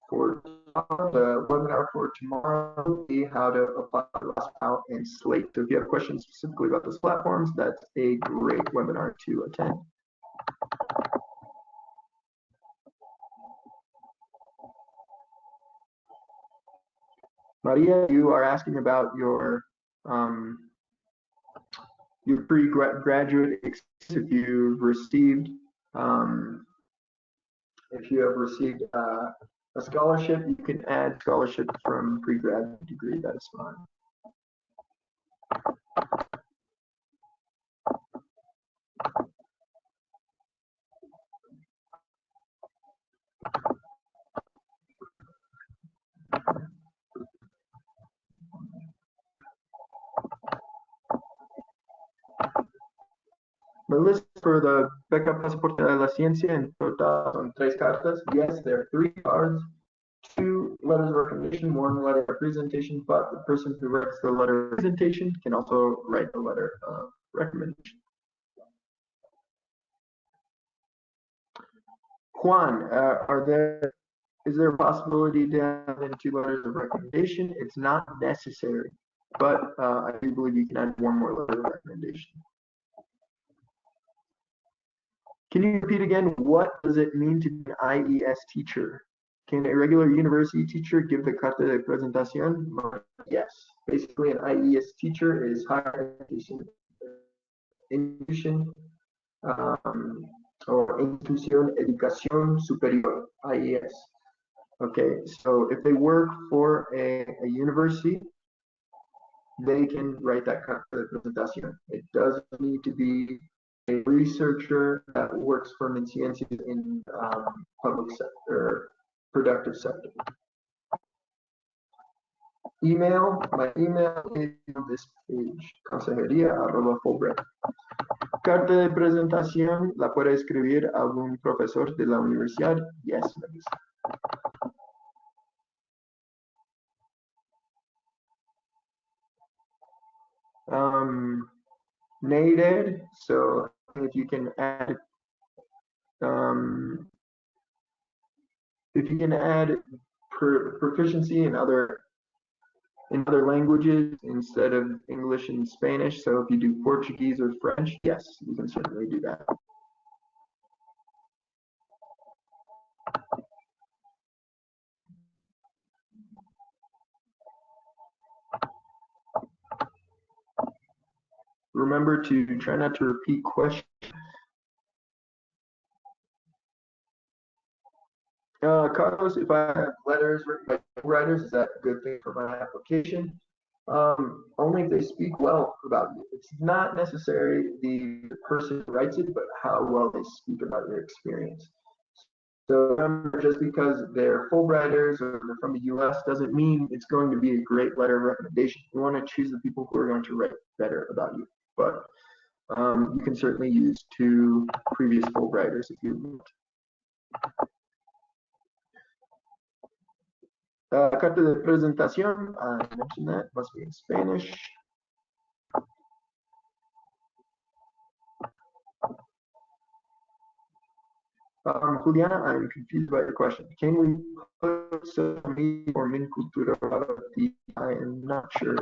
For the webinar for tomorrow will be how to apply for Las PAL and Slate. So if you have questions specifically about those platforms, that's a great webinar to attend. Maria, you are asking about your pre-graduate, if you've received a scholarship, you can add scholarship from pre-graduate degree. That is fine. The list for the beca pasaporte de la ciencia in total son 3 cartas. Yes, there are 3 cards, 2 letters of recommendation, 1 letter of presentation, but the person who writes the letter of presentation can also write the letter of recommendation. Juan, is there a possibility to have in 2 letters of recommendation? It's not necessary, but I do believe you can add 1 more letter of recommendation. Can you repeat again, what does it mean to be an IES teacher? Can a regular university teacher give the carta de presentación? Yes. Basically, an IES teacher is higher education institution or institución educación superior, IES. Okay, so if they work for a university, they can write that carta de presentación. It doesn't need to be a researcher that works for Ciencias in public sector, productive sector. Email, my email is on this page, consejería@fulbright. Carta de presentación, ¿la puede escribir algún profesor de la universidad? Yes, please. Needed, so if you can add proficiency in other languages instead of English and Spanish. So if you do Portuguese or French, yes, you can certainly do that. Remember to try not to repeat questions. Carlos, if I have letters written by writers, is that a good thing for my application? Only if they speak well about you. It's not necessarily the person who writes it, but how well they speak about your experience. So remember, just because they're Fulbrighters or they're from the US doesn't mean it's going to be a great letter of recommendation. You want to choose the people who are going to write better about you. But you can certainly use 2 previous Fulbrighters if you want. Carta de presentación, I mentioned that, must be in Spanish. Juliana, I'm confused about your question. Can we put some or min cultura para ti? I am not sure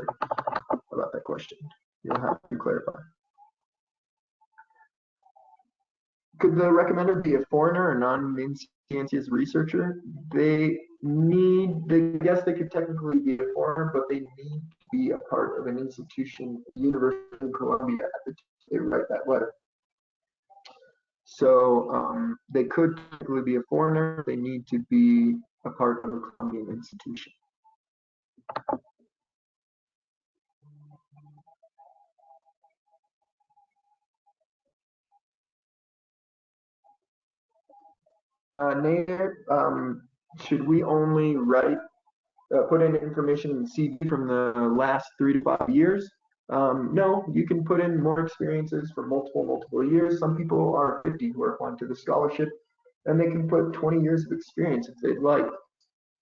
about that question. You'll have to clarify. Could the recommender be a foreigner or non-min ciencias researcher? They guess they could technically be a foreigner, but they need to be a part of an institution, University of Columbia, at the time they write that letter. So they could technically be a foreigner. They need to be a part of a Colombian institution. Nader, should we only put in information in the CV from the last 3 to 5 years? No, you can put in more experiences for multiple years. Some people are 50 who are applying to the scholarship, and they can put 20 years of experience if they'd like.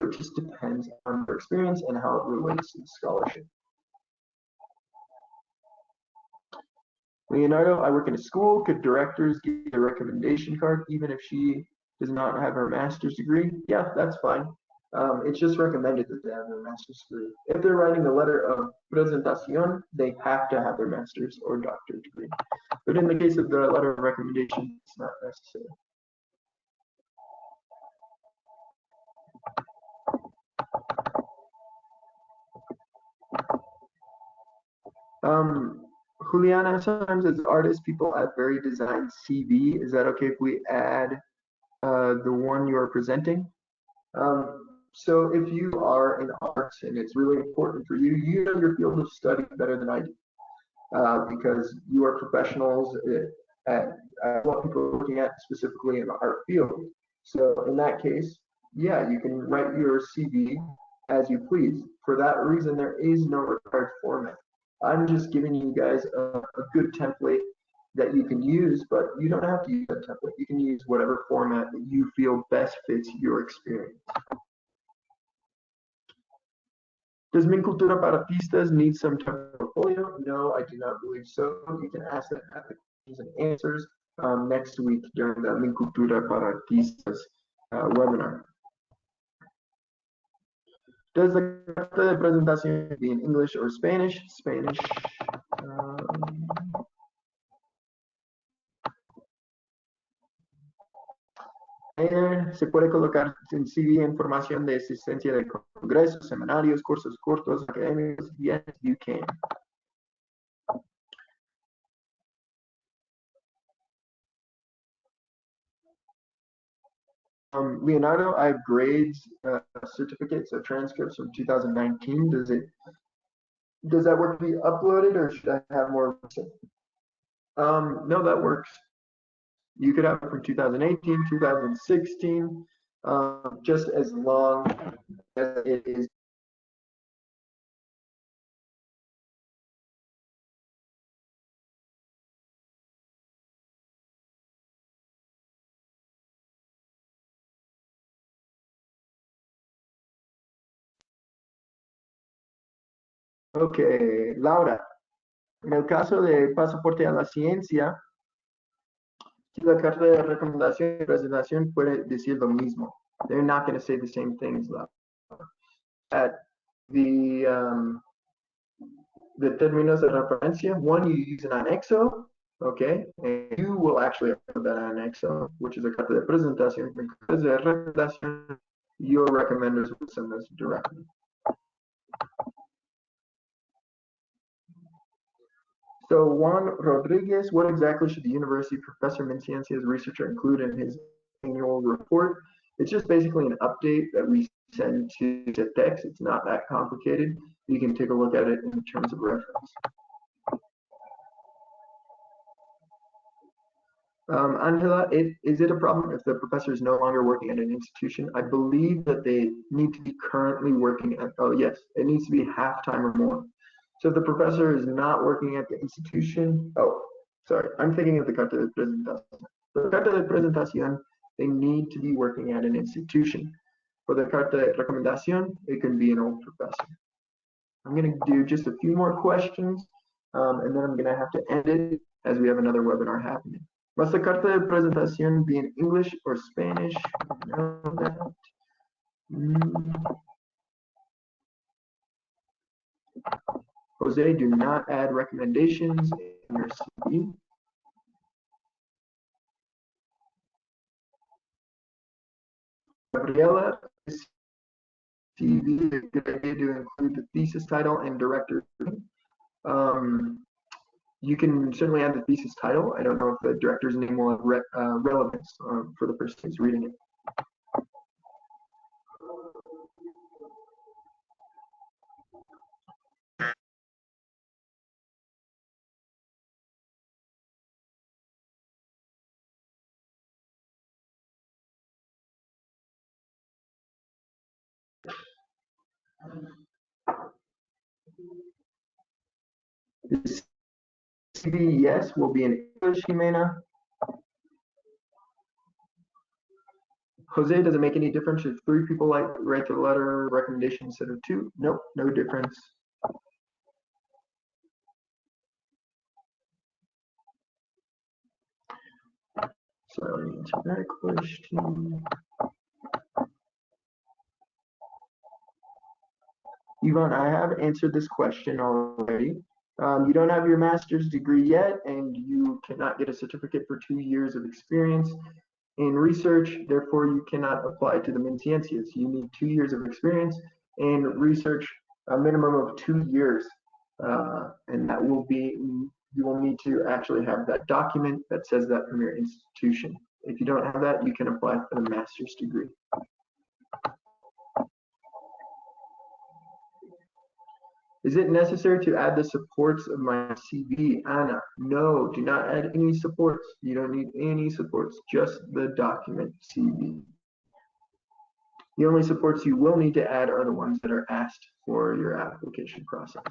It just depends on their experience and how it relates to the scholarship. Leonardo, I work in a school. Could directors give a recommendation card even if she does not have her master's degree? Yeah, that's fine. It's just recommended that they have their master's degree. If they're writing a letter of presentación, they have to have their master's or doctorate degree. But in the case of the letter of recommendation, it's not necessary. Juliana, sometimes as artists, people add very designed CV. Is that okay if we add the one you are presenting? So if you are in arts and it's really important for you, you know your field of study better than I do, because you are professionals at what people are looking at specifically in the art field. So in that case, yeah, you can write your CV as you please. For that reason, there is no required format. I'm just giving you guys a good template that you can use, but you don't have to use that template. You can use whatever format that you feel best fits your experience. Does Min Cultura para Artistas need some type of portfolio? No, I do not believe so. You can ask that at the questions and answers next week during the Min Cultura para Artistas webinar. Does the carta de presentación be in English or Spanish? Spanish. Se puede colocar en CV información de asistencia de congresos, seminarios, cursos cortos, académicos. Yes, you can. Leonardo, I have grades, certificates, or transcripts from 2019. Does that work to be uploaded, or should I have more recent? No, that works. You could have it from 2018, 2016, just as long as it is. Ok, Laura, en el caso de pasaporte a la ciencia, si la carta de recomendación y presentación puede decir lo mismo. They're not going to say the same things, Laura. At the términos de referencia, one, you use an anexo, okay, and you will actually have that anexo, which is a carta de presentación. En cartas de recomendación, your recommenders will send this directly. So Juan Rodriguez, what exactly should the university professor Menciencia's researcher include in his annual report? It's just basically an update that we send to text. It's not that complicated. You can take a look at it in terms of reference. Angela, is it a problem if the professor is no longer working at an institution? I believe that they need to be currently working at, oh yes, it needs to be half-time or more. So if the professor is not working at the institution, oh, sorry, I'm thinking of the carta de presentación. For the carta de presentación, they need to be working at an institution. For the carta de recomendación, it can be an old professor. I'm going to do just a few more questions, and then I'm going to have to end it as we have another webinar happening. Must the carta de presentación be in English or Spanish? No, that. Jose, do not add recommendations in your CV. Gabriela, CV is a good idea to include the thesis title and director. You can certainly add the thesis title. I don't know if the director's name will have relevance for the person who's reading it. The CV, yes, will be in English, Jimena. Jose, does it make any difference if 3 people write the letter recommendation instead of 2? Nope, no difference. So let me answer that question. Yvonne, I have answered this question already. You don't have your master's degree yet, and you cannot get a certificate for 2 years of experience in research. Therefore, you cannot apply to the Menciencias. You need 2 years of experience in research, a minimum of 2 years. And that will be, you will need to actually have that document that says that from your institution. If you don't have that, you can apply for the master's degree. Is it necessary to add the supports of my CV, Anna? No, do not add any supports. You don't need any supports, just the document CV. The only supports you will need to add are the ones that are asked for your application process.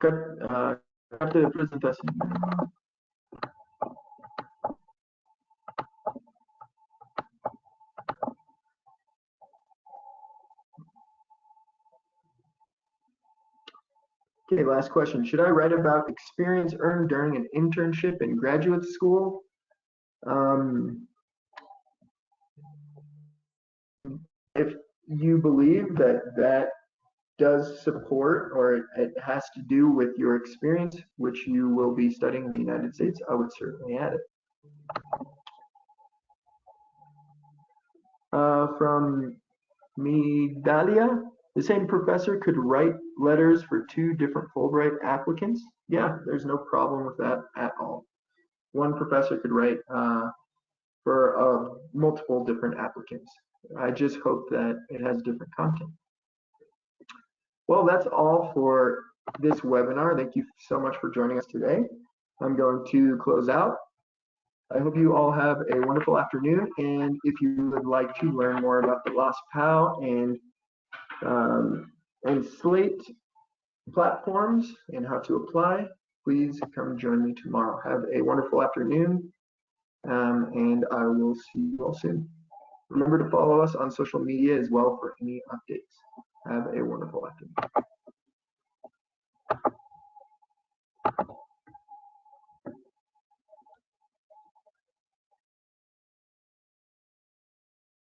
Carta de presentación. Okay, last question. Should I write about experience earned during an internship in graduate school? If you believe that that does support, or it has to do with your experience, which you will be studying in the United States, I would certainly add it. From Medalia, the same professor could write letters for 2 different Fulbright applicants. Yeah, there's no problem with that at all. One professor could write for multiple different applicants. I just hope that it has different content. Well, that's all for this webinar. Thank you so much for joining us today. I'm going to close out. I hope you all have a wonderful afternoon, and if you would like to learn more about the Lost PAL and Slate platforms and how to apply, please come join me tomorrow. Have a wonderful afternoon, and I will see you all soon. Remember to follow us on social media as well for any updates. Have a wonderful afternoon.